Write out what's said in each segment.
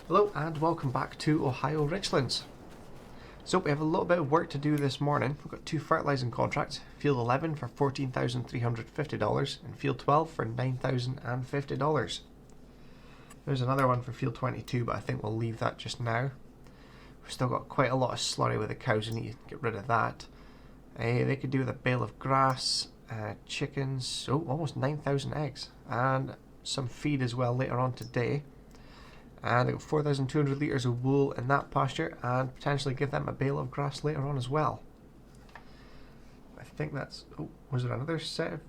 Hello and welcome back to Ohio Richlands. So we have a little bit of work to do this morning. We've got two fertilizing contracts, field 11 for $14,350 and field 12 for $9,050. There's another one for field 22, but I think we'll leave that just now. We've still got quite a lot of slurry with the cows, we need to get rid of that. They could do with a bale of grass, chickens, almost 9,000 eggs, and some feed as well later on today. And they've got 4,200 litres of wool in that pasture, and potentially give them a bale of grass later on as well. I think that's... was there another set of...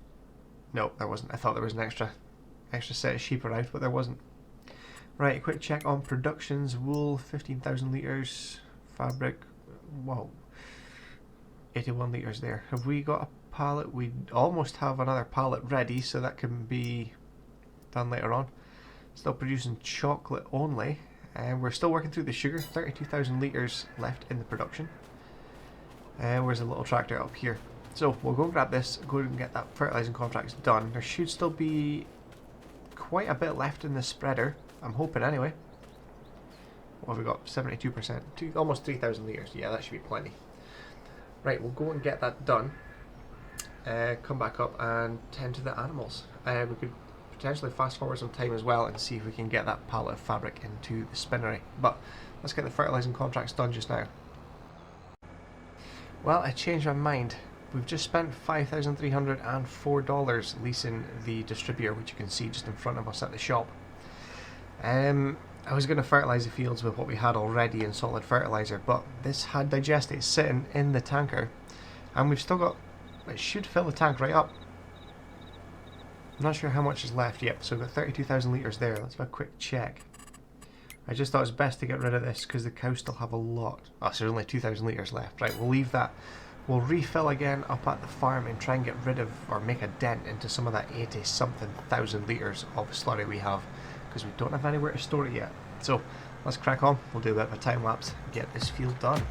No, there wasn't. I thought there was an extra set of sheep around, but there wasn't. Right, a quick check on productions. Wool, 15,000 litres. Fabric, whoa, 81 litres there. Have we got a pallet? We almost have another pallet ready, so that can be done later on. Still producing chocolate only, and we're still working through the sugar. 32,000 litres left in the production. And where's the little tractor up here? So we'll go and grab this, go and get that fertilising contracts done. There should still be quite a bit left in the spreader, I'm hoping anyway. What have we got? 72%, almost 3,000 litres. Yeah, that should be plenty. Right, we'll go and get that done. Come back up and tend to the animals. We could potentially fast forward some time as well and see if we can get that pallet of fabric into the spinnery. But let's get the fertilising contracts done just now. Well, I changed my mind. We've just spent $5,304 leasing the distributor, which you can see just in front of us at the shop. I was going to fertilise the fields with what we had already in solid fertiliser, but this had digestate sitting in the tanker, and we've still got... it should fill the tank right up. I'm not sure how much is left yet, so we've got 32,000 litres there. Let's have a quick check. I just thought it was best to get rid of this because the cows still have a lot. Oh, so there's only 2,000 litres left. Right, we'll leave that. We'll refill again up at the farm and try and get rid of, or make a dent into some of that 80-something thousand litres of slurry we have, because we don't have anywhere to store it yet. So let's crack on. We'll do a bit of a time lapse and get this field done.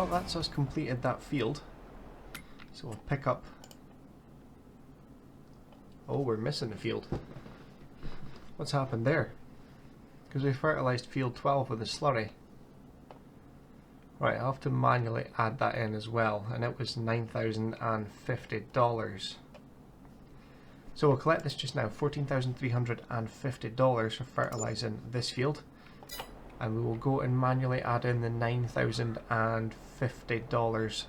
Well, that's us completed that field. So we'll pick up... Oh, we're missing a field. What's happened there? Because we fertilised field 12 with a slurry. Right, I'll have to manually add that in as well, and it was $9,050. So we'll collect this just now, $14,350 for fertilising this field. And we will go and manually add in the $9,050.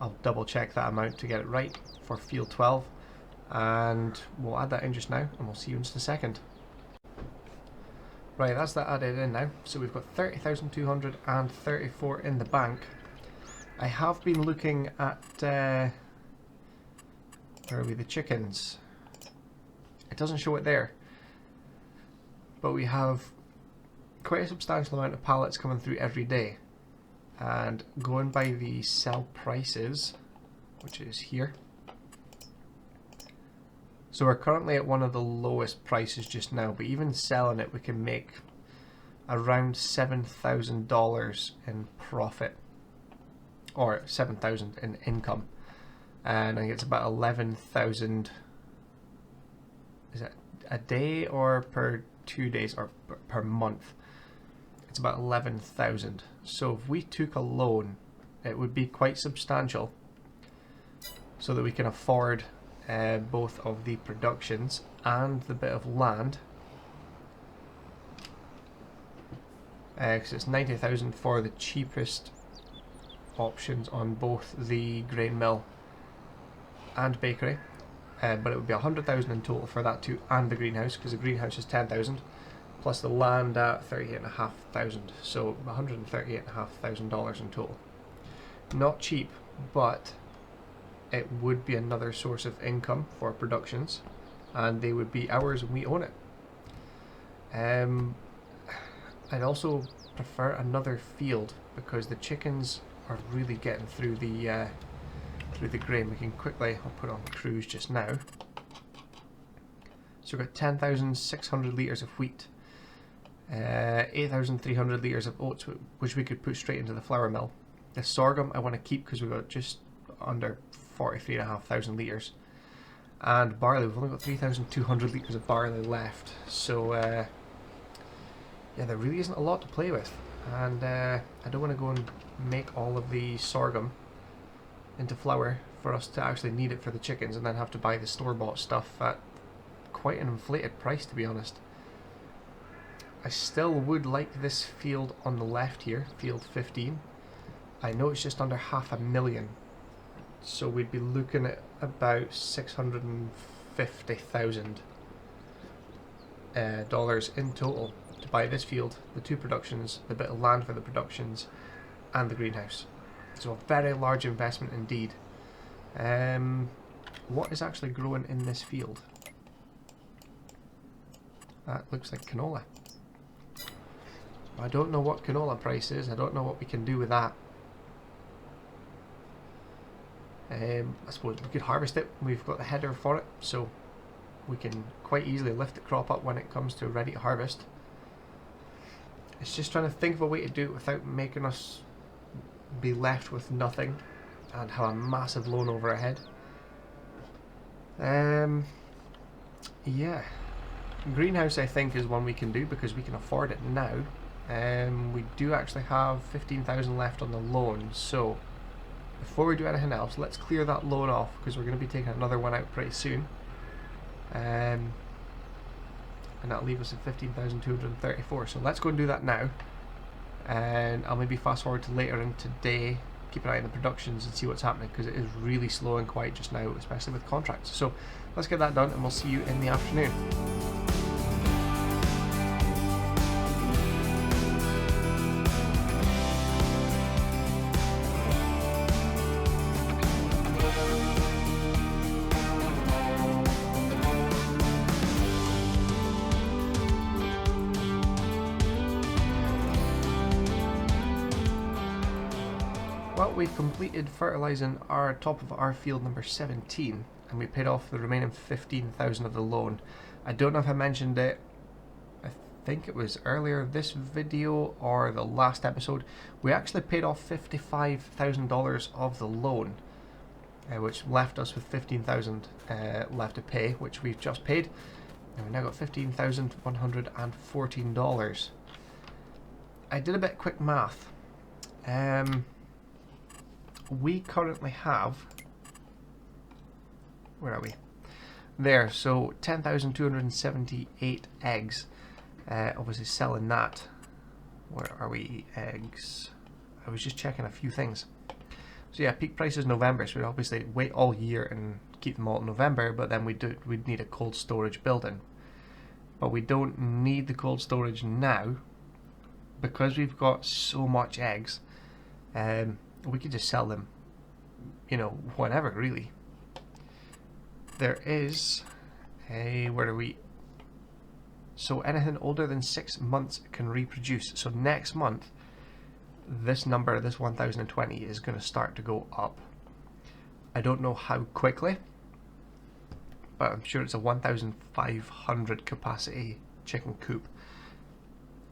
I'll double check that amount to get it right for field 12. And we'll add that in just now, and we'll see you in just a second. Right, that's that added in now. So we've got 30,234 in the bank. I have been looking at where are we? The chickens. It doesn't show it there, but we have quite a substantial amount of pallets coming through every day. And going by the sell prices, which is here. So we're currently at one of the lowest prices just now, but even selling it we can make around $7,000 in profit, or $7,000 in income, and I think it's about 11,000. Is it a day or per 2 days or per month? It's about 11,000. So if we took a loan, it would be quite substantial, so that we can afford both of the productions and the bit of land, because it's 90,000 for the cheapest options on both the grain mill and bakery, but it would be 100,000 in total for that too, and the greenhouse, because the greenhouse is 10,000 plus the land at 38,500, so $138,500 in total. Not cheap, but it would be another source of income for productions, and they would be ours and we own it. I'd also prefer another field, because the chickens are really getting through the grain. We can quickly, I'll put on cruise just now. So we've got 10,600 litres of wheat, 8,300 litres of oats, which we could put straight into the flour mill. The sorghum I want to keep because we've got just under 43,500 litres, and barley, we've only got 3,200 litres of barley left, so yeah, there really isn't a lot to play with, and I don't want to go and make all of the sorghum into flour for us to actually need it for the chickens, and then have to buy the store-bought stuff at quite an inflated price, to be honest. I still would like this field on the left here, field 15. I know it's just under $500,000. So we'd be looking at about $650,000 dollars in total to buy this field, the two productions, the bit of land for the productions, and the greenhouse. So a very large investment indeed. What is actually growing in this field? That looks like canola. I don't know what canola price is. I don't know what we can do with that. I suppose we could harvest it. We've got the header for it, so we can quite easily lift the crop up when it comes to ready to harvest. It's just trying to think of a way to do it without making us be left with nothing and have a massive loan over our head. Yeah, greenhouse I think is one we can do because we can afford it now. We do actually have 15,000 left on the loan, so before we do anything else, let's clear that loan off, because we're going to be taking another one out pretty soon. And that'll leave us at 15,234. So let's go and do that now. And I'll maybe fast forward to later in today, keep an eye on the productions and see what's happening, because it is really slow and quiet just now, especially with contracts. So let's get that done, and we'll see you in the afternoon. Well, we've completed fertilising our top of our field number 17, and we paid off the remaining 15,000 of the loan. I don't know if I mentioned it. I think it was earlier this video or the last episode, we actually paid off $55,000 of the loan, which left us with $15,000 left to pay, which we've just paid, and we've now got $15,114. I did a bit of quick math. We currently have, where are we? There, so 10,278 eggs. Obviously selling that. Where are we? Eggs. I was just checking a few things. So yeah, peak price is November, so we'd obviously wait all year and keep them all in November, but then we'd need a cold storage building. But we don't need the cold storage now because we've got so much eggs. We could just sell them, you know, whenever really. There is a, where are we? So anything older than 6 months can reproduce. So next month, this number, this 1020, is going to start to go up. I don't know how quickly, but I'm sure it's a 1,500 capacity chicken coop.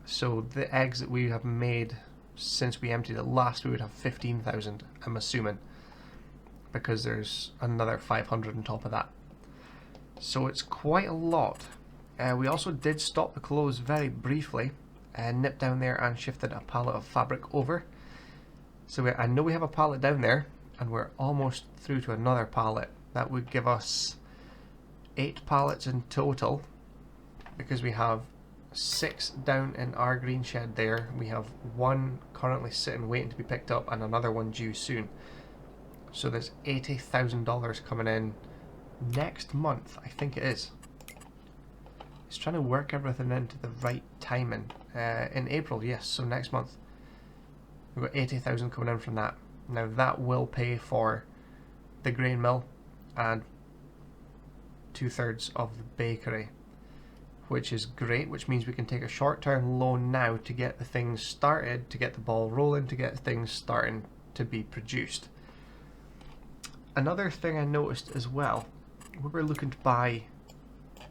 So the eggs that we have made since we emptied it last, we would have 15,000, I'm assuming, because there's another 500 on top of that. So it's quite a lot. We also did stop the close very briefly and nipped down there and shifted a pallet of fabric over. So I know we have a pallet down there, and we're almost through to another pallet. That would give us 8 pallets in total, because we have 6 down in our green shed there. We have 1 currently sitting waiting to be picked up and another one due soon. So there's $80,000 coming in next month, I think it is. It's trying to work everything into the right timing. In April, yes, so next month. We've got 80,000 coming in from that. Now that will pay for the grain mill and 2/3 of the bakery, which is great, which means we can take a short-term loan now to get the things started, to get the ball rolling, to get things starting to be produced. Another thing I noticed as well, we were looking to buy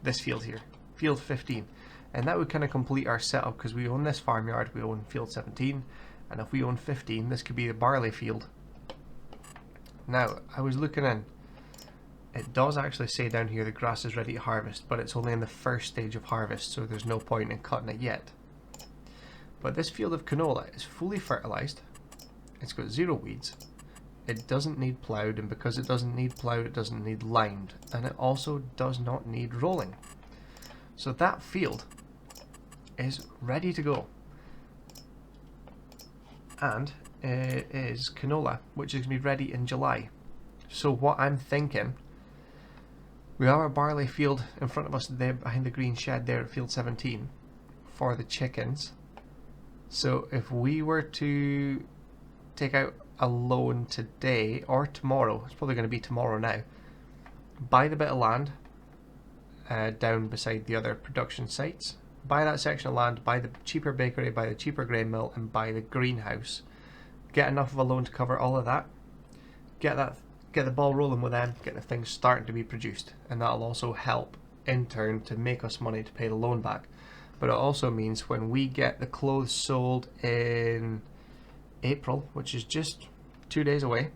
this field here, field 15, and that would kind of complete our setup because we own this farmyard, we own field 17, and if we own 15, this could be the barley field. Now, I was looking in, it does actually say down here the grass is ready to harvest, but it's only in the first stage of harvest, so there's no point in cutting it yet. But this field of canola is fully fertilized, it's got 0 weeds, it doesn't need ploughed, and because it doesn't need ploughed, it doesn't need limed, and it also does not need rolling. So that field is ready to go. And it is canola, which is going to be ready in July. So what I'm thinking, we have our barley field in front of us there behind the green shed there at field 17 for the chickens. So if we were to take out a loan today or tomorrow, it's probably going to be tomorrow now, buy the bit of land down beside the other production sites, buy that section of land, buy the cheaper bakery, buy the cheaper grain mill, and buy the greenhouse, get enough of a loan to cover all of that, get the ball rolling with them, get the things starting to be produced, and that'll also help in turn to make us money to pay the loan back. But it also means when we get the clothes sold in April, which is just 2 days away,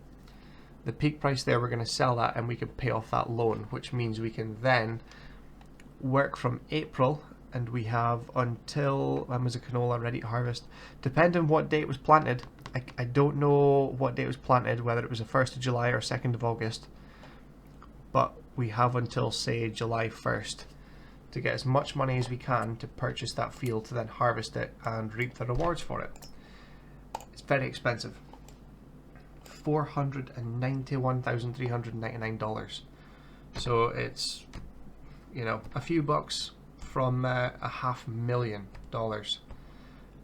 the peak price there, we're going to sell that and we can pay off that loan, which means we can then work from April, and we have until, when was the canola ready to harvest, depending on what date it was planted. I don't know what date it was planted, whether it was the 1st of July or 2nd of August, but we have until, say, July 1st to get as much money as we can to purchase that field, to then harvest it and reap the rewards for it. It's very expensive. $491,399. So it's, you know, a few bucks from $500,000.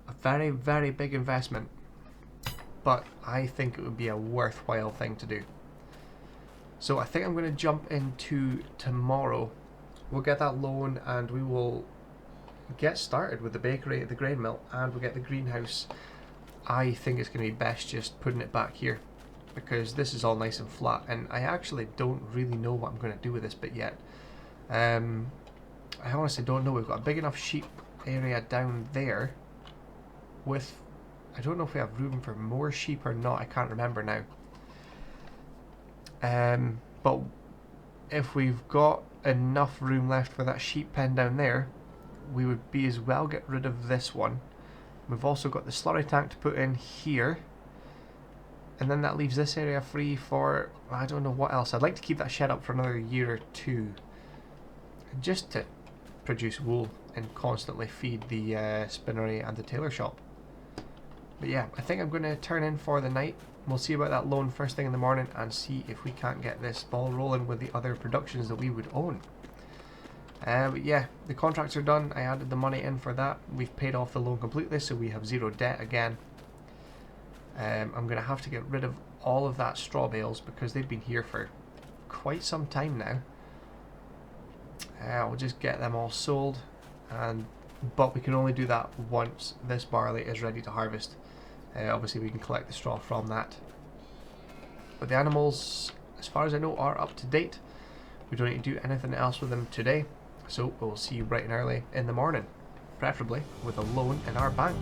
A very, very big investment, but I think it would be a worthwhile thing to do. So I think I'm going to jump into tomorrow. We'll get that loan and we will get started with the bakery, the grain mill, and we'll get the greenhouse. I think it's going to be best just putting it back here because this is all nice and flat, and I actually don't really know what I'm going to do with this bit yet. I honestly don't know. We've got a big enough sheep area down there with, I don't know if we have room for more sheep or not, I can't remember now. But if we've got enough room left for that sheep pen down there, we would be as well get rid of this one. We've also got the slurry tank to put in here, and then that leaves this area free for, I don't know what else. I'd like to keep that shed up for another year or two, just to produce wool and constantly feed the spinnery and the tailor shop. But yeah, I think I'm going to turn in for the night. We'll see about that loan first thing in the morning and see if we can't get this ball rolling with the other productions that we would own. But yeah, the contracts are done. I added the money in for that. We've paid off the loan completely, so we have zero debt again. I'm going to have to get rid of all of that straw bales because they've been here for quite some time now. We'll just get them all sold, but we can only do that once this barley is ready to harvest. Obviously we can collect the straw from that. But the animals, as far as I know, are up to date. We don't need to do anything else with them today, so we'll see you bright and early in the morning, preferably with a loan in our bank.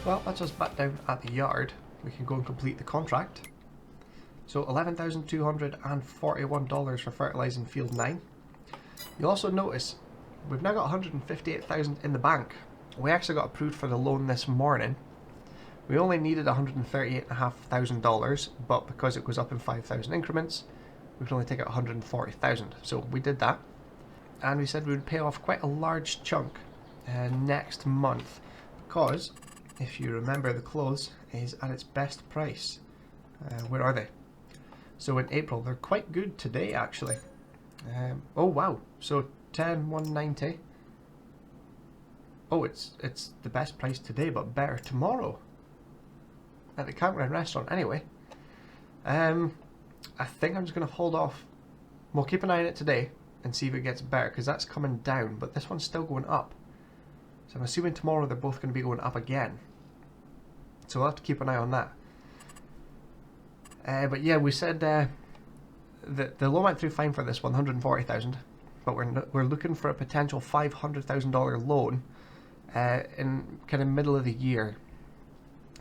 Well, that's us back down at the yard. We can go and complete the contract. So $11,241 for fertilizing field 9. You'll also notice we've now got $158,000 in the bank. We actually got approved for the loan this morning. We only needed $138,500, but because it goes up in 5,000 increments, we can only take out $140,000. So we did that, and we said we would pay off quite a large chunk next month, because if you remember, the clothes is at its best price. Where are they? So in April, they're quite good today actually. Oh wow, so 10,190. Oh, it's the best price today, but better tomorrow at the Campground Restaurant anyway. I think I'm just going to hold off. We'll keep an eye on it today and see if it gets better, because that's coming down, but this one's still going up. So I'm assuming tomorrow they're both going to be going up again. So we'll have to keep an eye on that. But yeah, we said that the loan went through fine for this one, $140,000, but we're looking for a potential $500,000 loan in kind of middle of the year.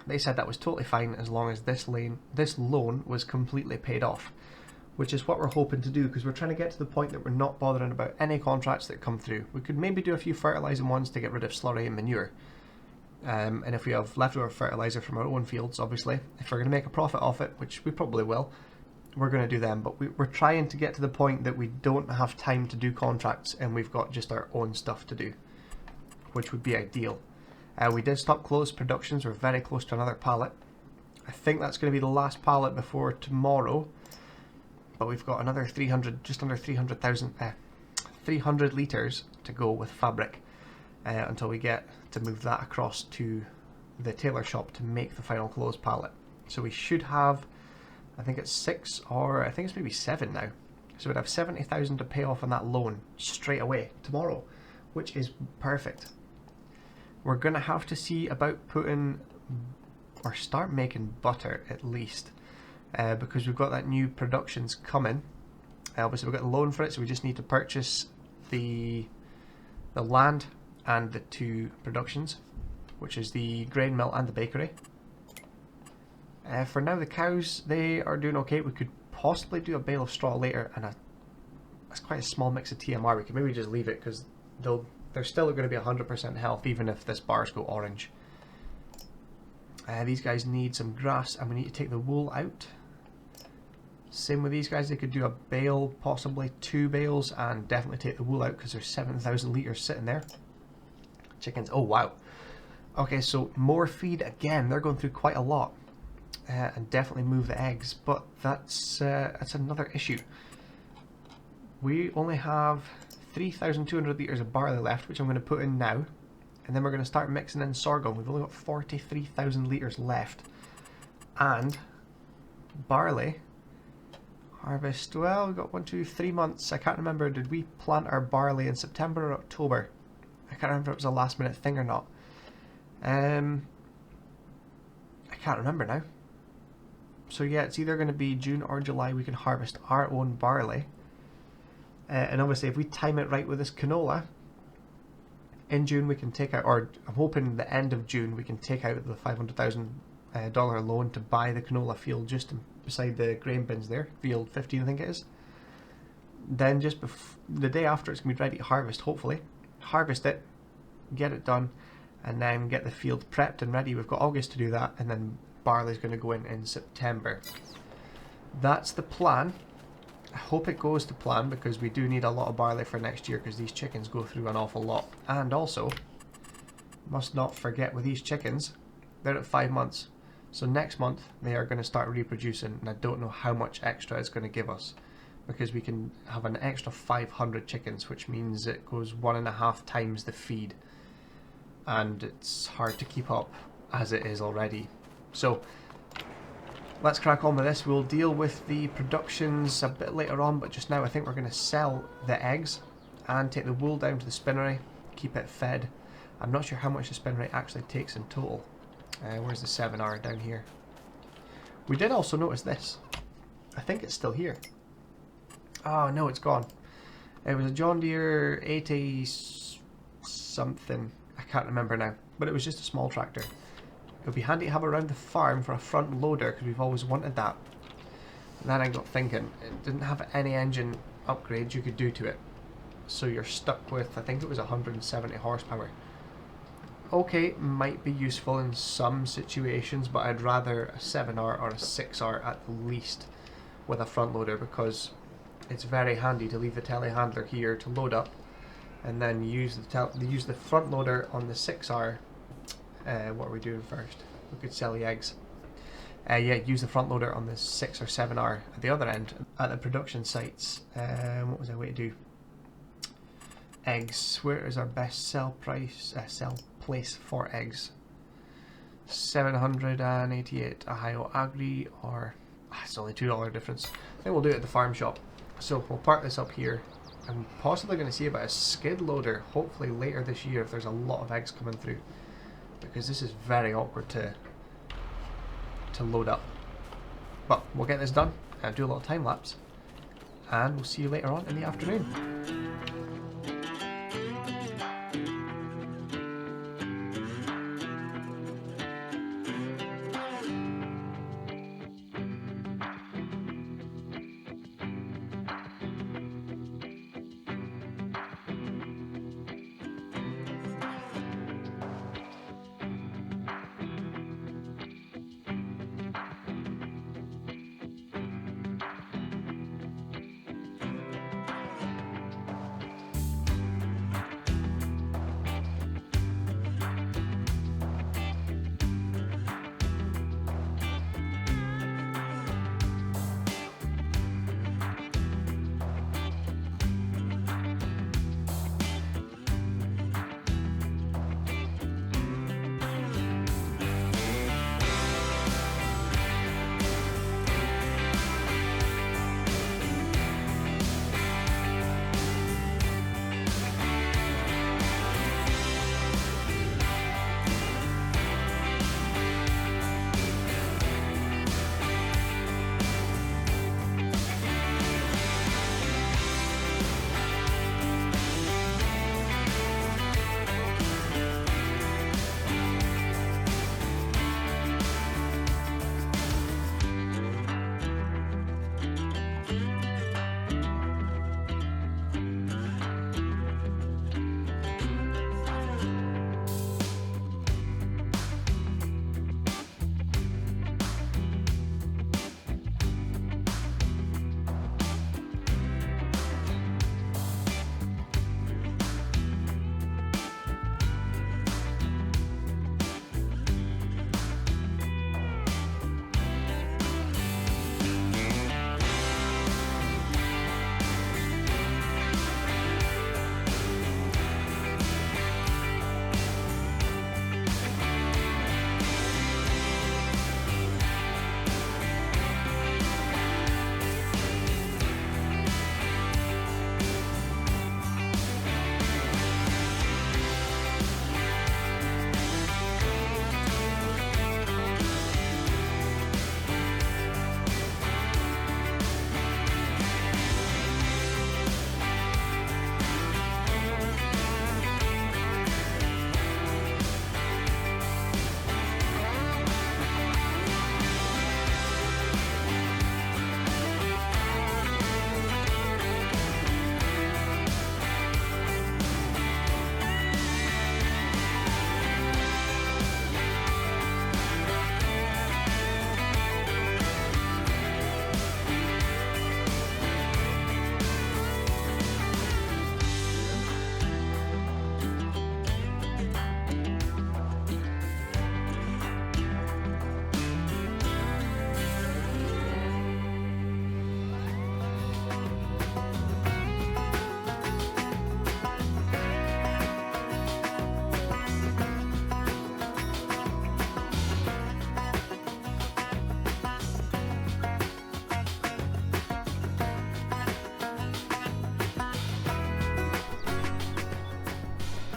They said that was totally fine as long as this loan was completely paid off, which is what we're hoping to do, because we're trying to get to the point that we're not bothering about any contracts that come through. We could maybe do a few fertilizing ones to get rid of slurry and manure. And if we have leftover fertilizer from our own fields, obviously, if we're going to make a profit off it, which we probably will, we're going to do them. But we're trying to get to the point that we don't have time to do contracts and we've got just our own stuff to do, which would be ideal. We did stop closed productions. We're very close to another pallet. I think that's going to be the last pallet before tomorrow, but we've got another 300, just under 300,000, 300 litres to go with fabric until we get to move that across to the tailor shop to make the final closed pallet. So we should have, I think it's 6, or I think it's maybe 7 now. So we'd have 70,000 to pay off on that loan straight away tomorrow, which is perfect. We're going to have to see about putting, or start making butter at least, because we've got that new productions coming. Obviously we've got the loan for it, so we just need to purchase the land and the 2 productions. which is the grain mill and the bakery. For now, the cows, they are doing okay. We could possibly do a bale of straw later, and that's quite a small mix of TMR. We could maybe just leave it because they're still going to be 100% health even if this bars go orange. These guys need some grass, and we need to take the wool out. Same with these guys, they could do a bale, possibly 2 bales, and definitely take the wool out because there's 7,000 litres sitting there. Chickens, oh wow. Okay, so more feed again, they're going through quite a lot. And definitely move the eggs, but that's another issue. We only have 3,200 litres of barley left, which I'm going to put in now. And then we're going to start mixing in sorghum. We've only got 43,000 litres left. And barley harvest, well, we've got 1, 2, 3 months. I can't remember, did we plant our barley in September or October? I can't remember if it was a last minute thing or not. I can't remember now. So yeah, it's either going to be June or July we can harvest our own barley. And obviously if we time it right with this canola, in June we can take out, or I'm hoping the end of June we can take out the $500,000 loan to buy the canola field just beside the grain bins there, field 15 I think it is. Then just the day after it's going to be ready to harvest, hopefully. Harvest it, get it done, and then get the field prepped and ready. We've got August to do that, and then barley is going to go in September. That's the plan. I hope it goes to plan because we do need a lot of barley for next year because these chickens go through an awful lot. And also, must not forget with these chickens, they're at 5 months. So next month they are going to start reproducing, and I don't know how much extra it's going to give us because we can have an extra 500 chickens, which means it goes 1.5 times the feed. And it's hard to keep up as it is already. So let's crack on with this. We'll deal with the productions a bit later on, but just now I think we're going to sell the eggs and take the wool down to the spinnery, keep it fed. I'm not sure how much the spinnery actually takes in total. Where's the 7R down here? We did also notice this. I think it's still here. Oh no, it's gone. It was a John Deere 80 something. I can't remember now, but it was just a small tractor. It would be handy to have around the farm for a front loader because we've always wanted that. And then I got thinking, it didn't have any engine upgrades you could do to it. So you're stuck with, I think it was 170 horsepower. Okay, might be useful in some situations, but I'd rather a 7R or a 6R at least with a front loader because it's very handy to leave the telehandler here to load up and then use the front loader on the 6R. What are we doing first? We could sell the eggs. Yeah, use the front loader on the 6 or 7R at the other end at the production sites. What was I waiting to do? Eggs. Where is our best sell place for eggs? 788 Ohio Agri, or it's only $2 difference. I think we'll do it at the farm shop. So we'll park this up here. I'm possibly going to see about a skid loader hopefully later this year if there's a lot of eggs coming through, because this is very awkward to load up. But we'll get this done and do a little time lapse, and we'll see you later on in the afternoon.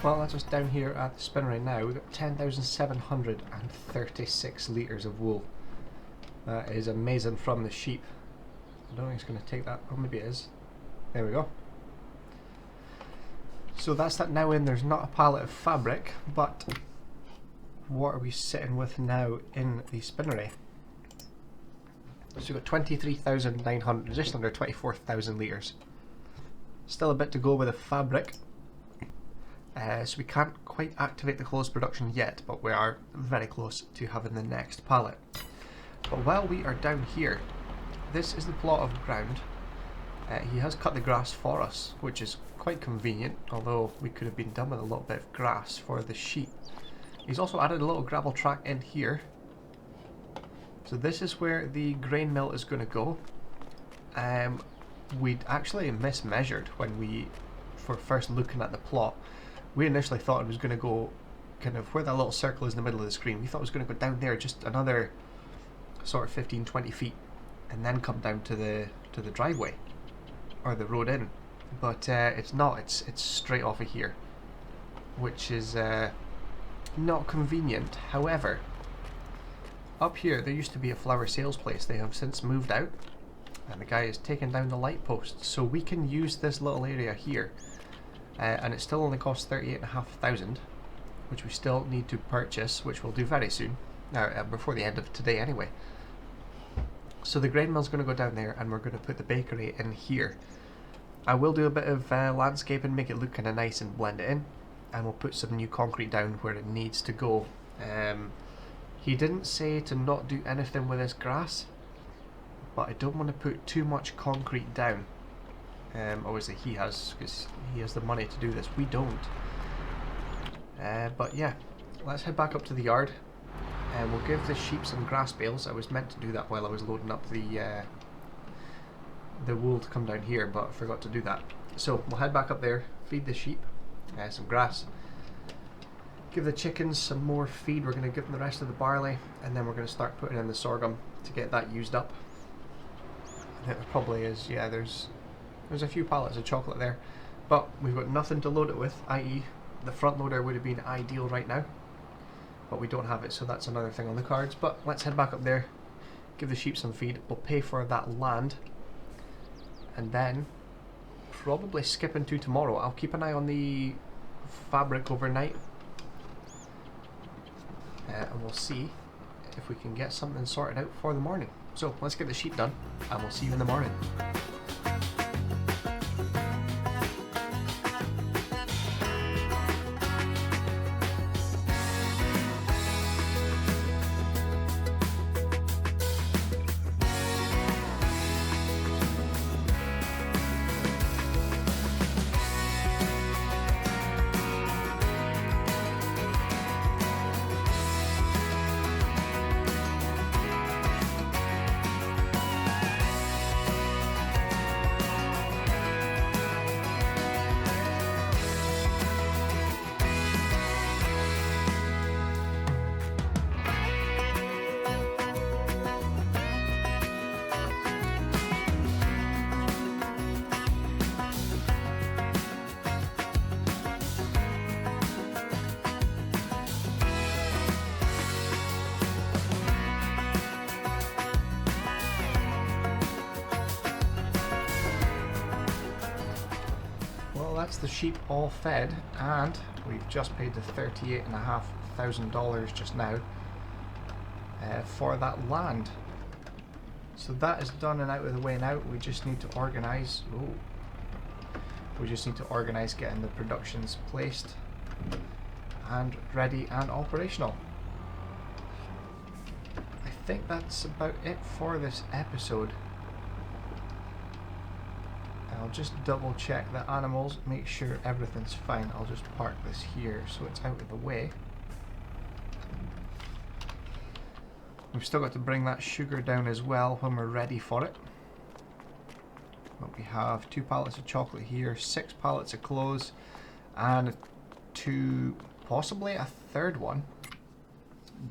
Well, that's us down here at the spinnery now. We've got 10,736 litres of wool. That is amazing from the sheep. I don't think it's going to take that, or maybe it is. There we go. So that's that now in. There's not a pallet of fabric, but what are we sitting with now in the spinnery? So we've got 23,900, just under 24,000 litres. Still a bit to go with the fabric. So we can't quite activate the clothes production yet, but we are very close to having the next pallet. But while we are down here, this is the plot of ground. He has cut the grass for us, which is quite convenient, although we could have been done with a little bit of grass for the sheep. He's also added a little gravel track in here. So this is where the grain mill is going to go. We'd actually mismeasured when we were first looking at the plot. We initially thought it was going to go kind of where that little circle is in the middle of the screen. We thought it was going to go down there just another sort of 15-20 feet and then come down to the driveway or the road in, but it's not. It's straight off of here, which is not convenient. However, up here there used to be a flower sales place. They have since moved out and the guy has taken down the light post, so we can use this little area here. And it still only costs 38,500, which we still need to purchase, which we'll do very soon, before the end of today anyway. So the grain mill's going to go down there and we're going to put the bakery in here. I will do a bit of landscaping, make it look kind of nice and blend it in, and we'll put some new concrete down where it needs to go. He didn't say to not do anything with this grass, but I don't want to put too much concrete down. Obviously he has, because he has the money to do this. We don't. But yeah, let's head back up to the yard and we'll give the sheep some grass bales. I was meant to do that while I was loading up the wool to come down here, but I forgot to do that. So we'll head back up there, feed the sheep some grass, give the chickens some more feed. We're going to give them the rest of the barley, and then we're going to start putting in the sorghum to get that used up. I think there probably is, yeah, there's a few pallets of chocolate there, but we've got nothing to load it with, i.e. the front loader would have been ideal right now, but we don't have it, so that's another thing on the cards. But let's head back up there, give the sheep some feed, we'll pay for that land, and then probably skip into tomorrow. I'll keep an eye on the fabric overnight, and we'll see if we can get something sorted out for the morning. So let's get the sheep done, and we'll see you in the morning. That's the sheep all fed, and we've just paid the $38,500 just now for that land. So that is done and out of the way now. We just need to organise. We just need to organise getting the productions placed and ready and operational. I think that's about it for this episode. I'll just double check the animals, make sure everything's fine. I'll just park this here so it's out of the way. We've still got to bring that sugar down as well when we're ready for it. But we have 2 pallets of chocolate here, 6 pallets of clothes, and possibly a third one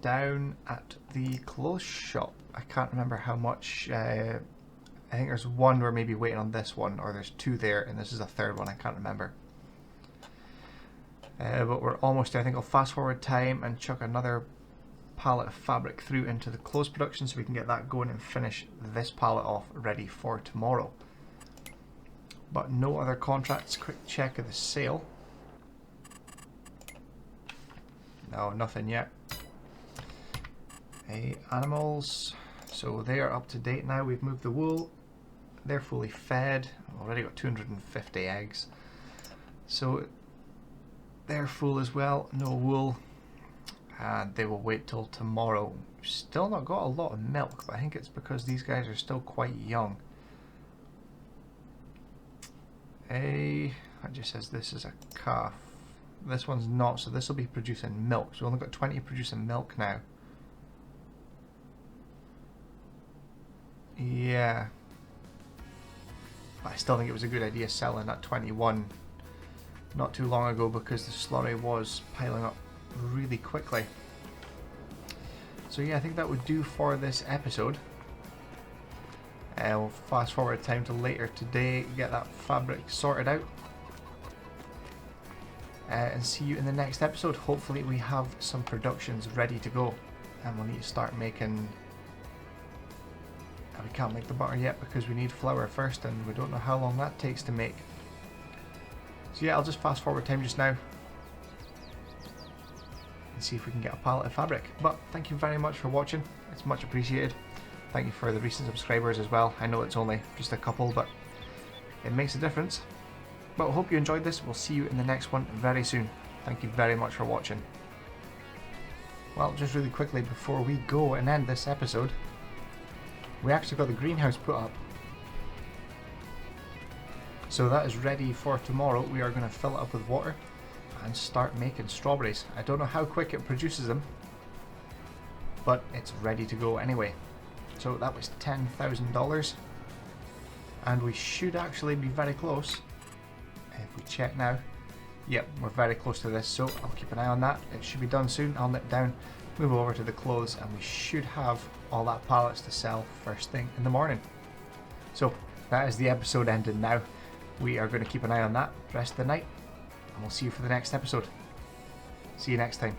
down at the clothes shop. I can't remember how much. I think there's one we're maybe waiting on this one, or there's 2 there, and this is a third one, I can't remember. But we're almost there. I think I'll fast forward time and chuck another pallet of fabric through into the clothes production so we can get that going and finish this pallet off ready for tomorrow. But no other contracts. Quick check of the sale. No, nothing yet. Animals, so they are up to date now. We've moved the wool. They're fully fed. I've already got 250 eggs. So they're full as well. No wool. And they will wait till tomorrow. Still not got a lot of milk, but I think it's because these guys are still quite young. That just says this is a calf. This one's not, so this will be producing milk. So we've only got 20 producing milk now. Yeah. But I still think it was a good idea selling at 21 not too long ago because the slurry was piling up really quickly. So yeah, I think that would do for this episode. We'll fast forward time to later today, get that fabric sorted out. And see you in the next episode. Hopefully we have some productions ready to go. And we'll need to start making... We can't make the butter yet because we need flour first and we don't know how long that takes to make. So yeah, I'll just fast forward time just now and see if we can get a pallet of fabric. But thank you very much for watching. It's much appreciated. Thank you for the recent subscribers as well. I know it's only just a couple, but it makes a difference. But I hope you enjoyed this. We'll see you in the next one very soon. Thank you very much for watching. Well, just really quickly before we go and end this episode, we actually got the greenhouse put up. So that is ready for tomorrow. We are going to fill it up with water and start making strawberries. I don't know how quick it produces them, but it's ready to go anyway. So that was $10,000 and we should actually be very close. If we check now, yep, we're very close to this, so I'll keep an eye on that. It should be done soon. I'll nip down, move over to the clothes, and we should have all that pallets to sell first thing in the morning. So that is the episode ended now. We are going to keep an eye on that the rest of the night, and we'll see you for the next episode. See you next time.